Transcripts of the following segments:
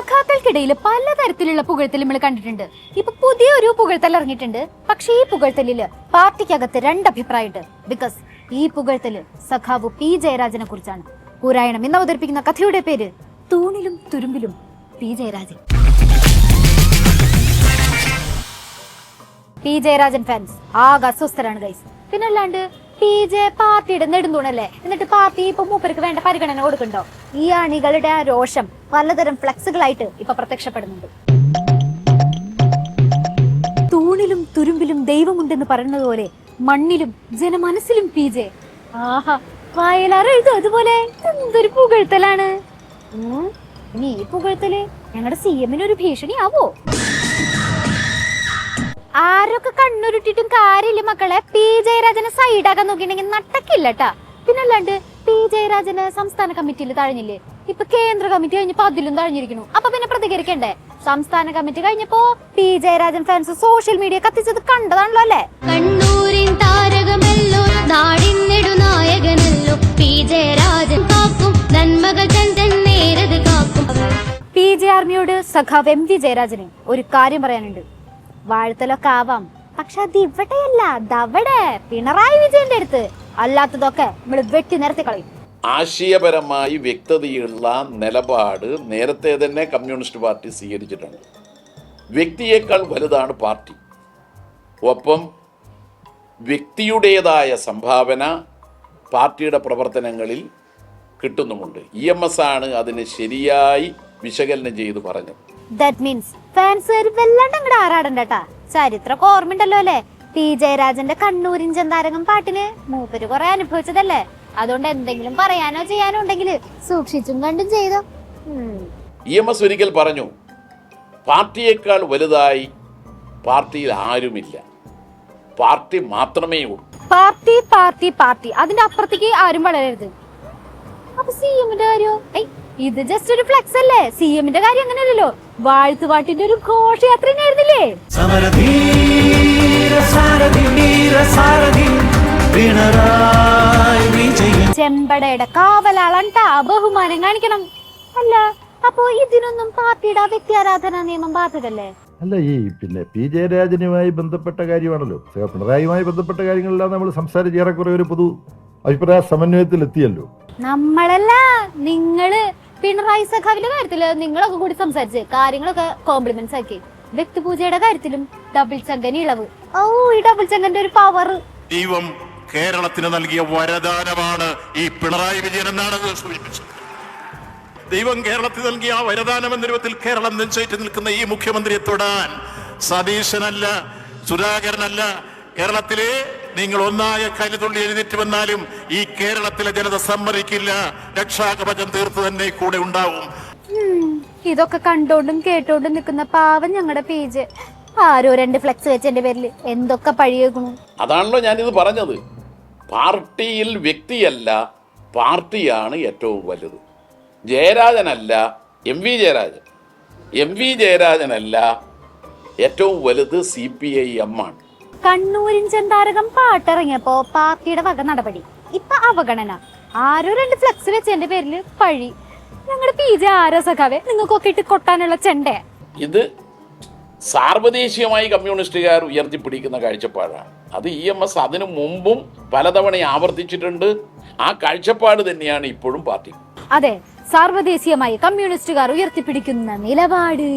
സഖാക്കൾക്കിടയിൽ പലതരത്തിലുള്ള പുകഴ്ത്തൽ നമ്മൾ കണ്ടിട്ടുണ്ട്. ഇപ്പൊ പുതിയൊരു പുകഴ്ത്തൽ ഇറങ്ങിയിട്ടുണ്ട്. പക്ഷെ ഈ പുകഴ്ത്തലില് പാർട്ടിക്കകത്ത് രണ്ടഭിപ്രായമുണ്ട്. ബിക്കോസ് ഈ പുകഴ്ത്തല് സഖാവ് പി ജയരാജനെ കുറിച്ചാണ്. പുരായണം ഇന്ന് അവതരിപ്പിക്കുന്ന കഥയുടെ പേര് തൂണിലും തുരുമ്പിലും P Jayarajan. P Jayarajan fans ആകെ അസ്വസ്ഥരാണ് ഗൈസ്. പിന്നല്ലാണ്ട് പി ജെ പാർട്ടിയുടെ നെടുന്തൂണല്ലേ, എന്നിട്ട് പാർട്ടി ഇപ്പൊ മൂപ്പർക്ക് വേണ്ട പരിഗണന കൊടുക്കണ്ടോ? ഈ അണികളുടെ ആ രോഷം പലതരം ഫ്ലെക്സുകളായിട്ട് ഇപ്പൊ പ്രത്യക്ഷപ്പെടുന്നുണ്ട്. തൂണിലും തുരുമ്പിലും ദൈവമുണ്ടെന്ന് പറയുന്നത് പോലെ മണ്ണിലും ജനമനസ്സിലും പി ജെ. ആഹാ, വയലാറ് എഴുതും അതുപോലെ. എന്തൊരു പുകഴ്ത്തലാണ്. ഇനി ഈ പുകഴ്ത്തല് ഞങ്ങളുടെ CM-ന് ഒരു ഭീഷണിയാവോ? ആരൊക്കെ കണ്ണുരുട്ടിട്ടും കാര്യമില്ല മക്കളെ. പി ജയരാജനെ സൈഡാക്കാൻ നോക്കിയിട്ടുണ്ടെങ്കിൽ നട്ടക്കില്ലട്ടാ. പിന്നല്ലാണ്ട് പി ജയരാജന് സംസ്ഥാന കമ്മിറ്റിയിൽ തഴഞ്ഞില്ലേ? ഇപ്പൊ കേന്ദ്ര കമ്മിറ്റി കഴിഞ്ഞപ്പോ അതിലും തഴഞ്ഞിരിക്കുന്നു. അപ്പൊ പിന്നെ പ്രതികരിക്കണ്ടേ? സംസ്ഥാന കമ്മിറ്റി കഴിഞ്ഞപ്പോ P Jayarajan fans social media കത്തിച്ചത് കണ്ടതാണല്ലോ അല്ലേ? കണ്ണൂരിൻ താരകമല്ലോ, നാടിൻ നെടുനായകനല്ലോ, പി ജയരാജൻ കാക്കും നന്മകൾ തൻ നേരത് കാക്കും. പി ജെ ആർമിയോട് സഖാവ് MV ജയരാജന് ഒരു കാര്യം പറയാനുണ്ട്. വാഴ്ത്തലൊക്കെ ആവാം, പക്ഷെ അത് ഇവിടെയല്ല, ദവിടെ പിണറായി വിജയന്റെ അടുത്ത്. അല്ലാത്തതൊക്കെ നമ്മൾ വെട്ടി നിരത്തി കളയും. ആശയപരമായി വ്യക്തതയുള്ള നിലപാട് നേരത്തെ തന്നെ കമ്മ്യൂണിസ്റ്റ് പാർട്ടി സ്വീകരിച്ചിട്ടുണ്ട്. വ്യക്തിയേക്കാൾ വലുതാണ് പാർട്ടി. ഒപ്പം വ്യക്തിയുടേതായ സംഭാവന പാർട്ടിയുടെ പ്രവർത്തനങ്ങളിൽ കിട്ടുന്നുമുണ്ട്. EMS ആണ് അതിന് ശരിയായി വിശകലനം ചെയ്ത് പറഞ്ഞത്. ദാറ്റ് മീൻസ് ഫാൻസുകാർ വല്ലാണ്ട് അങ്ങോട്ട് ആറാടണ്ടട്ടാ. ചരിത്രമൊക്കെ ഓർമ്മയുണ്ടല്ലോ അല്ലേ? പി ജയരാജന്റെ കണ്ണൂരിൻ ചെന്താരകം പാട്ടിന് മൂപ്പര് കുറെ അനുഭവിച്ചതല്ലേ. അതുകൊണ്ട് എന്തെങ്കിലും പറയാനോ ചെയ്യാനോ ഉണ്ടെങ്കിൽ സൂക്ഷിച്ചും കണ്ടും ചെയ്തോ. EMS ഒരിക്കൽ പറഞ്ഞു, പാർട്ടിയേക്കാൾ വലുതായി പാർട്ടിയിൽ ആരുമില്ല, പാർട്ടി മാത്രമേ ഉള്ളൂ. പാർട്ടി പാർട്ടി പാർട്ടി, അതിന്റെ അപ്പുറത്തേക്ക് ആരും വളരരുത്. അപ്പൊ CM-ന്റെ കാര്യോ? ഇത് ജസ്റ്റ് ഒരു ഫ്ലെക്സ് അല്ലേ? CM-ന്റെ കാര്യം അങ്ങനെയല്ലോ. വാഴ്ത്തുപാട്ടിന്റെ ഒരു ഘോഷയാത്ര ആയിരുന്നില്ലേ? ചെമ്പടയുടെ കാവലാളണ്ടാ, ബഹുമാനം കാണിക്കണം. അല്ല, അപ്പോ ഇതിനൊന്നും പാർട്ടിയുടെ വ്യക്തി ആരാധനാ നിയമം ബാധകല്ലേ? അല്ല, ഈ പിന്നെ പി ജയരാജനുമായി ബന്ധപ്പെട്ട കാര്യമാണല്ലോ. പിണറായിയുമായി ബന്ധപ്പെട്ട കാര്യങ്ങളെല്ലാം നമ്മൾ സംസാരിച്ച് ഏറെക്കുറെ ഒരു പൊതു അഭിപ്രായ സമന്വയത്തിൽ എത്തിയല്ലോ. നമ്മളല്ല, നിങ്ങള് പിണറായി സഖാവിന്റെ കാര്യത്തില് നിങ്ങളൊക്കെ കൂടി സംസാരിച്ച് കാര്യങ്ങളൊക്കെ കോംപ്ലിമെന്റ്സ് ആക്കി. വ്യക്തിപൂജയുടെ കാര്യത്തിലും ഡബിൾ ചങ്കൻ ഇളവ്. ഓ, ഈ ഡബിൾ ചങ്കന്റെ ഒരു പവർ ദൈവം കേരളത്തിന് നൽകിയ വരദാനമാണ് ഈ പിണറായി വിജയൻ എന്നാണ് സൂചിപ്പിച്ചത്. ദൈവം കേരളത്തിൽ നൽകിയ ആ വരദാനം എന്ന രൂപത്തിൽ കേരളം നെഞ്ചേറ്റ് നിൽക്കുന്ന ഈ മുഖ്യമന്ത്രിയെ തൊടാൻ സതീശനല്ല, സുധാകരനല്ല, കേരളത്തിലെ നിങ്ങൾ ഒന്നായ കരുതുള്ളി എഴുതിട്ട് വന്നാലും ഈ കേരളത്തിലെ ജനത സമ്മതിക്കില്ല. രക്ഷാകവചം തീർത്ത് തന്നെ കൂടെ ഉണ്ടാവും. ഇതൊക്കെ കണ്ടോണ്ടും കേട്ടോണ്ടും നിൽക്കുന്ന പാവം ഞങ്ങളുടെ പേജ്. ആരോ 2 ഫ്ലെക്സ് വെച്ചതിന്റെ പേരിൽ എന്തൊക്കെ പഴിയേക്കുന്നു. അതാണല്ലോ ഞാനിത് പറഞ്ഞത്. പാർട്ടിയിൽ വ്യക്തിയല്ല, പാർട്ടിയാണ് ഏറ്റവും വലുത്. ജയരാജനല്ല, MV ജയരാജൻ. MV ജയരാജനല്ല, ഏറ്റവും വലുത് CPIM ആണ്. കണ്ണൂരിൻ ചെന്താരകം പാട്ടിറങ്ങിയപ്പോ പാർട്ടിയുടെ വക നടപടി. ഇപ്പൊ അവഗണന. ആരോ 2 ഫ്ലെക്സ് വെച്ചതിന്റെ പേരില് പഴി. ഞങ്ങളുടെ PJ ആരോ സഖാവെ നിങ്ങൾക്കൊക്കെ ഇട്ട് കൊട്ടാനുള്ള ചെണ്ടേ. ഇത് സാർവദേശീയമായി കമ്മ്യൂണിസ്റ്റുകാർ ഉയർത്തിപ്പിടിക്കുന്ന കാഴ്ചപ്പാടാണ്. അത് EMS അതിനു മുമ്പും പലതവണ ആവർത്തിച്ചിട്ടുണ്ട്. ആ കാഴ്ചപ്പാട് തന്നെയാണ് ഇപ്പോഴും പാർട്ടി. അതെ, സാർവദേശീയമായി കമ്മ്യൂണിസ്റ്റുകാർ ഉയർത്തിപ്പിടിക്കുന്ന നിലപാട്.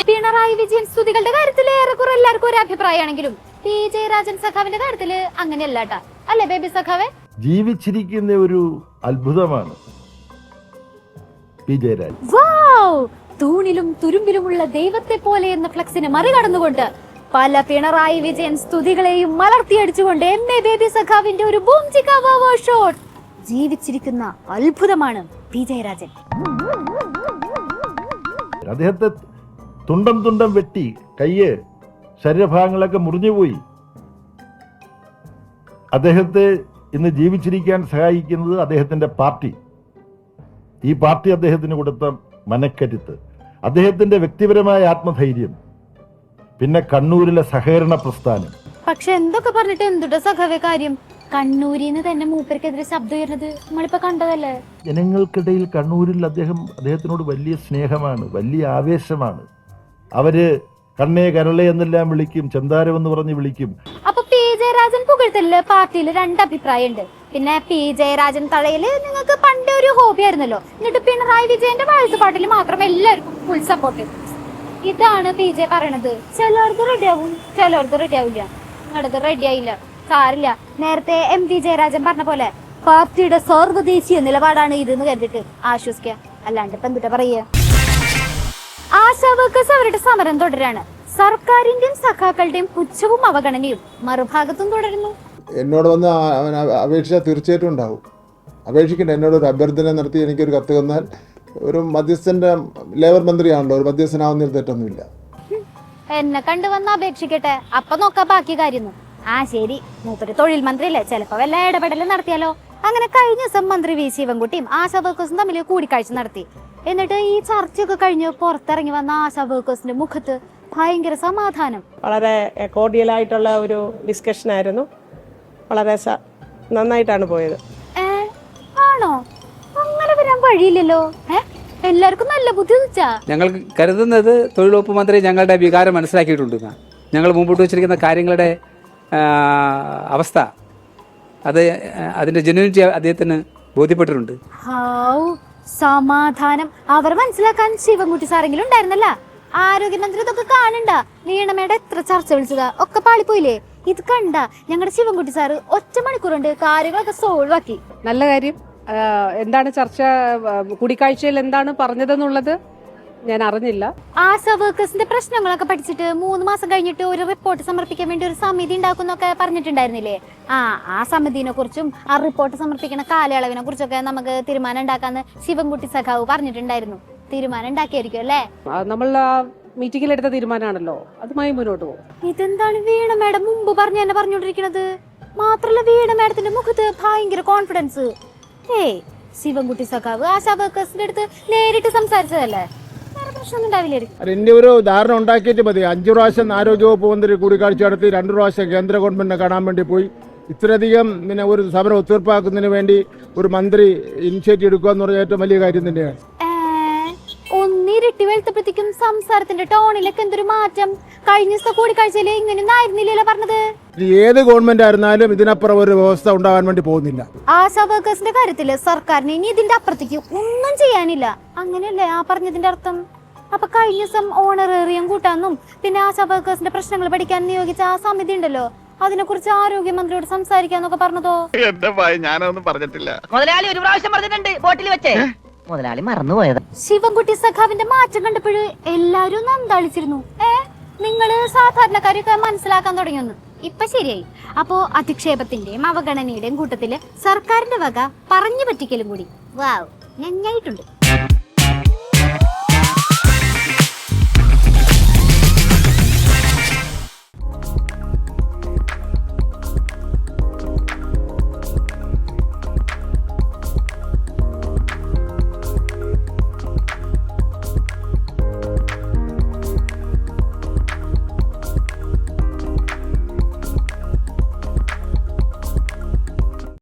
പിണറായി വിജയൻ സ്തുതികളുടെ കാര്യത്തിൽ ഏറെക്കുറെ എല്ലാവർക്കും ഒരു അഭിപ്രായമാണെങ്കിലും പി ജയരാജൻ സഖാവിന്റെ കാര്യത്തില് അങ്ങനെയല്ലാട്ടാ. അല്ലേ ബേബി സഖാവെ? ജീവിച്ചിരിക്കുന്ന ഒരു അത്ഭുതമാണ് പി ജയരാജൻ. തൂണിലും തുരുമ്പിലുമുള്ള ദൈവത്തെ പോലെ എന്ന ഫ്ലെക്സിനെ മറികടന്നുകൊണ്ട് പല പിണറായി വിജയൻ സ്തുതികളെയും മലർത്തിയടിച്ചുകൊണ്ട് MA ബേബി സഖാവിന്റെ ഒരു ബൂം ചിക്ക വാവോ ഷോട്ട്. ജീവിച്ചിരിക്കുന്ന അത്ഭുതമാണ് പി ജയരാജൻ. അദ്ദേഹത്തെ തുണ്ടം തുണ്ടം വെട്ടി, കയ്യ് ശരീരഭാഗങ്ങളൊക്കെ മുറിഞ്ഞുപോയി. അദ്ദേഹത്തെ ഇന്ന് ജീവിച്ചിരിക്കാൻ സഹായിക്കുന്നത് അദ്ദേഹത്തിന്റെ പാർട്ടി. ഈ പാർട്ടി അദ്ദേഹത്തിന് കൊടുത്ത മനക്കരുത്ത്, അദ്ദേഹത്തിന്റെ വ്യക്തിപരമായ ആത്മധൈര്യം, പിന്നെ കണ്ണൂരിലെ സഹകരണ പ്രസ്ഥാനം. പക്ഷെ എന്തൊക്കെ പറഞ്ഞിട്ട് എന്തുട്ടാ സഖാവേ കാര്യം? കണ്ണൂരിന്ന് തന്നെ മൂപ്പർക്കെതിരെ ശബ്ദം ഉയർന്നത് നമ്മളിപ്പോ കണ്ടതല്ലേ? ജനങ്ങൾക്കിടയിൽ കണ്ണൂരിൽ അദ്ദേഹത്തിനോട് വലിയ സ്നേഹമാണ്, വലിയ ആവേശമാണ്. അവര് കണ്ണേ കരളെ എന്നെല്ലാം വിളിക്കും, ചെന്താരം എന്ന് പറഞ്ഞ് വിളിക്കും. അപ്പൊ പി ജയരാജൻ പുകഴ്ത്തലില് പാർട്ടിയിൽ രണ്ട് അഭിപ്രായമുണ്ട്. പിന്നെ പി ജയരാജൻ തളയില് നിങ്ങൾക്ക് പണ്ടേ ഒരു ഹോബി ആയിരുന്നല്ലോ, എന്നിട്ട് പിണറായി വിജയന്റെ വാഴ്ത്തുപാട്ടിൽ മാത്രം എല്ലാവർക്കും ഫുൾ സപ്പോർട്ട്. ഇതാണ് പി ജെ പറയണത്. ചിലർക്ക് റെഡിയാവും, ചിലർക്ക് റെഡിയാവില്ല. നിങ്ങളത് റെഡിയായില്ല, സാരില്ല. നേരത്തെ എം പി ജയരാജൻ പറഞ്ഞ പോലെ പാർട്ടിയുടെ സർവ്വദേശീയ നിലപാടാണ് ഇതെന്ന് കരുതിട്ട് ആശ്വസിക്കുക, അല്ലാണ്ട് ഇപ്പൊ എന്തുട്ടാ പറയുക. ആശാ വർക്കേഴ്സ് അവരുടെ സമരം തുടരാണ്. സർക്കാരിന്റെയും സഖാക്കളുടെയും പുച്ഛവും അവഗണനയും മറുഭാഗത്തും തുടരുന്നു. എന്നോട് വന്ന് അവൻ അപേക്ഷ തീർച്ചയായിട്ടും ഉണ്ടാവും. അപേക്ഷിക്കണ്ട, എന്നോടൊരു അഭ്യർത്ഥന നടത്തി എനിക്കൊരു കത്ത് തന്നാൽ, ഒരു മധ്യസ്ഥൻ്റെ ലേബർ മന്ത്രിയാണല്ലോ, ഒരു മധ്യസ്ഥനാവുന്നതിൽ തെറ്റൊന്നുമില്ല. എന്നെ കണ്ടുവന്ന് അപേക്ഷിക്കട്ടെ, അപ്പൊ നോക്കാം ബാക്കി കാര്യം. ആ ശരി, മൂപ്പര് തൊഴിൽ മന്ത്രിയല്ലേ, ചിലപ്പോ വല്ല ഇടപെടലും നടത്തിയാലോ. അങ്ങനെ കഴിഞ്ഞ ദിവസം മന്ത്രി വി ശിവൻകുട്ടിയും ആശാ വർക്കേഴ്സും തമ്മിൽ കൂടിക്കാഴ്ച നടത്തി. എന്നിട്ട് ഈ ചർച്ചയൊക്കെ കഴിഞ്ഞ് പുറത്തിറങ്ങി വന്ന ആശാ വർക്കേഴ്സിന്റെ മുഖത്ത് ഭയങ്കര സമാധാനം. വളരെ കോർഡിയലായിട്ടുള്ള ഒരു ഡിസ്കഷൻ ആയിരുന്നു. വളരെ നന്നായിട്ടാണ് പോയത്. ആണോ? അങ്ങനെ വരാൻ വഴിയില്ലല്ലോ. എല്ലാവർക്കും നല്ല ബുദ്ധി വെച്ചാ. ഞങ്ങൾ കരുതുന്നത് തൊഴിൽ വകുപ്പ് മന്ത്രി ഞങ്ങളുടെ വികാരം മനസ്സിലാക്കിയിട്ടുണ്ട്. ഞങ്ങൾ മുമ്പോട്ട് വെച്ചിരിക്കുന്ന കാര്യങ്ങളുടെ അവസ്ഥ, അതിന്റെ ജെന്യൂനിറ്റി അദ്ദേഹത്തിന് ബോധ്യപ്പെട്ടിട്ടുണ്ട്. സമാധാനം അവർ മനസ്സിലാക്കാൻ ശിവൻകുട്ടി സാറെങ്കിലും ഉണ്ടായിരുന്നല്ല. ആരോഗ്യമന്ത്രി ഇതൊക്കെ കാണണ്ട. വീണമ്മയുടെ എത്ര ചർച്ച വിളിച്ചതാ, ഒക്കെ പാളിപ്പോയില്ലേ. ഇത് കണ്ട ഞങ്ങളുടെ ശിവൻകുട്ടി സാറ് ഒറ്റ മണിക്കൂർ കൊണ്ട് കാര്യങ്ങളൊക്കെ സോൾവ് ആക്കി. നല്ല കാര്യം. എന്താണ് ചർച്ച, കൂടിക്കാഴ്ചയിൽ എന്താണ് പറഞ്ഞതെന്നുള്ളത് ഞാൻ അറിഞ്ഞില്ല. ആശാ വർക്കേഴ്സിന്റെ പ്രശ്നങ്ങളൊക്കെ പഠിച്ചിട്ട് 3 മാസം കഴിഞ്ഞിട്ട് ഒരു റിപ്പോർട്ട് സമർപ്പിക്കാൻ വേണ്ടി ഒരു സമിതി ഉണ്ടാക്കുന്നൊക്കെ പറഞ്ഞിട്ടുണ്ടായിരുന്നില്ലേ? ആ സമിതിനെ കുറിച്ചും ആ റിപ്പോർട്ട് സമർപ്പിക്കുന്ന കാലയളവിനെ കുറിച്ചൊക്കെ നമുക്ക് തീരുമാനം ഉണ്ടാക്കാന്ന് ശിവൻകുട്ടി സഖാവ് പറഞ്ഞിട്ടുണ്ടായിരുന്നു. തീരുമാനം ഉണ്ടാക്കിയായിരിക്കും അല്ലേ? നമ്മൾ മീറ്റിംഗിൽ എടുത്ത തീരുമാനമാണല്ലോ, അതുമായി മുന്നോട്ട് പോകും. ഇതെന്താണ് വീണ മേഡം മുമ്പ് തന്നെ പറഞ്ഞോണ്ടിരിക്കണത്? മാത്രല്ല വീണ മേഡത്തിന്റെ മുഖത്ത് ഭയങ്കര കോൺഫിഡൻസ്. ശിവൻകുട്ടി സഖാവ് ആശാ വർക്കേഴ്സിന്റെ അടുത്ത് നേരിട്ട് സംസാരിച്ചതല്ലേ? അതിന്റെ ഒരു ധാരണ ഉണ്ടാക്കിയിട്ട് മതി. 5 പ്രാവശ്യം ആരോഗ്യവകുപ്പ് മന്ത്രി കൂടിക്കാഴ്ച നടത്തി, 2 പ്രാവശ്യം കേന്ദ്ര ഗവൺമെന്റിനെ കാണാൻ വേണ്ടി പോയി. ഇത്രയധികം പിന്നെ ഒരു സമരം ഒത്തുതീർപ്പാക്കുന്നതിന് വേണ്ടി ഒരു മന്ത്രി ഇനിഷ്യേറ്റീവ് എടുക്കുക എന്ന് പറഞ്ഞാൽ ഏറ്റവും വലിയ കാര്യം തന്നെയാണ്. ഒന്നിരട്ടി വെളുത്തപ്പോഴത്തേക്കും സംസാരത്തിന്റെ ടോണിലൊക്കെ എന്തൊരു മാറ്റം. കഴിഞ്ഞ ദിവസത്തെ കൂടിക്കാഴ്ചയില് ഇങ്ങനെയൊന്നും ആയിരുന്നില്ലല്ലോ പറഞ്ഞത്. ഏത് ഗവൺമെന്റ് ആയിരുന്നാലും ഇതിനപ്പുറം ഒരു വ്യവസ്ഥ ഉണ്ടാവാൻ വേണ്ടി പോകുന്നില്ല. ആശാ വർക്കേഴ്സിന്റെ കാര്യത്തില് സർക്കാരിന് ഇനി ഇതിന്റെ അപ്പുറത്തേക്ക് ഒന്നും ചെയ്യാനില്ല, അങ്ങനെയല്ലേ ആ പറഞ്ഞതിന്റെ അർത്ഥം? അപ്പൊ കഴിഞ്ഞ ദിവസം ഓണറേറിയം കൂട്ടാന്നും പിന്നെ ആശാ വർക്കേഴ്സിന്റെ പ്രശ്നങ്ങൾ പഠിക്കാൻ നിയോഗിച്ച ആ സമിതി ഉണ്ടല്ലോ, അതിനെ കുറിച്ച് ആരോഗ്യമന്ത്രിയോട് സംസാരിക്കാന്നൊക്കെ പറഞ്ഞതോ? എന്റെ ഭയ ഞാനൊന്നും പറഞ്ഞിട്ടില്ല. മുതലാളി ഒരു പ്രാവശ്യം പറഞ്ഞിട്ടുണ്ട് ബോട്ടിൽ വെച്ചേ, മുതലാളി മറന്നുപോയത്. ശിവൻകുട്ടി സഖാവിന്റെ മാറ്റം കണ്ടപ്പോഴ് എല്ലാരും നന്ദാളിച്ചിരുന്നു. നിങ്ങള് സാധാരണക്കാരൊക്കെ മനസ്സിലാക്കാൻ തുടങ്ങിയൊന്നു. ഇപ്പൊ ശരിയായി. അപ്പോ അധിക്ഷേപത്തിന്റെയും അവഗണനയുടെയും കൂട്ടത്തില് സർക്കാരിന്റെ വക പറഞ്ഞു പറ്റിക്കലും കൂടി. വാവ്, നന്നായിട്ടുണ്ട്.